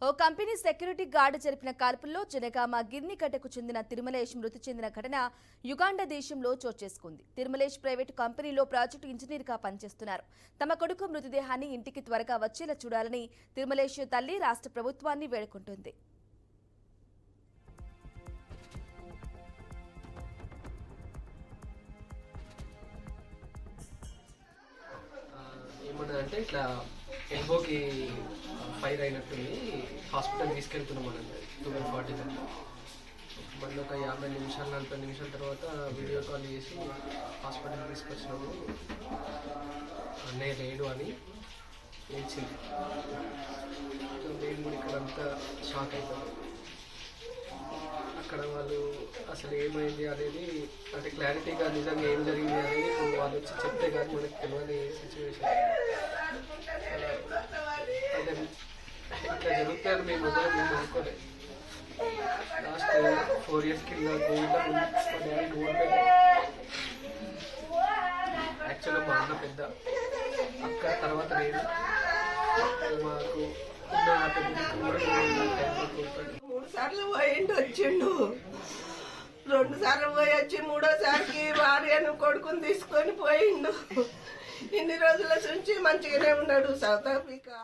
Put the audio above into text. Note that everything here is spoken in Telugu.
ఓ కంపెనీ సెక్యూరిటీ గార్డు జరిపిన కాల్పుల్లో జనగామ గిర్నికట్టకు చెందిన తిరుమలేష్ మృతి చెందిన ఘటన యుగాండా దేశంలో చోటు చేసుకుంది. తిరుమలేష్ ప్రైవేటు కంపెనీలో ప్రాజెక్టు ఇంజనీర్గా పనిచేస్తున్నారు. తమ కొడుకు మృతదేహాన్ని ఇంటికి త్వరగా వచ్చేలా చూడాలని తిరుమలేష్ తల్లి రాష్ట్ర ప్రభుత్వాన్ని వేడుకుంటుంది. ఏమన్నదంటే ఇట్లా ఎల్బోకి ఫైర్ అయినట్టుంది, హాస్పిటల్ తీసుకెళ్తున్నాం అన్నది 12:40 మళ్ళీ ఒక 50 నిమిషాలు 40 నిమిషాల తర్వాత వీడియో కాల్ చేసి హాస్పిటల్ తీసుకొచ్చినాము, అన్నయ్య లేడు అని ఏడ్చింది. నేను కూడా ఇక్కడ అంతా షాక్ అవుతాను. అక్కడ వాళ్ళు అసలు ఏమైంది అనేది అంటే క్లారిటీగా నిజంగా ఏం జరిగింది అనేది వాళ్ళు వచ్చి చెప్తే కానీ మనకు తెలియని సిచ్యువేషన్. అంటే ఇట్లా జరుగుతాయని మేము అనుకోలేదు. లాస్ట్ 4 years కింద కోవిడ్లో మా డాడీ కోల్పోయాడు. యాక్చువల్గా మా అన్న పెద్ద అక్క తర్వాత నేను మాకు కోల్పోయాడు. 3 సార్లు పోయిండు వచ్చిండు. 2 సార్లు పోయి వచ్చి 3వసారికి భార్యను కొడుకుని తీసుకొని పోయిండు. ఇన్ని రోజుల నుంచి మంచిగానే ఉన్నాడు. South Africa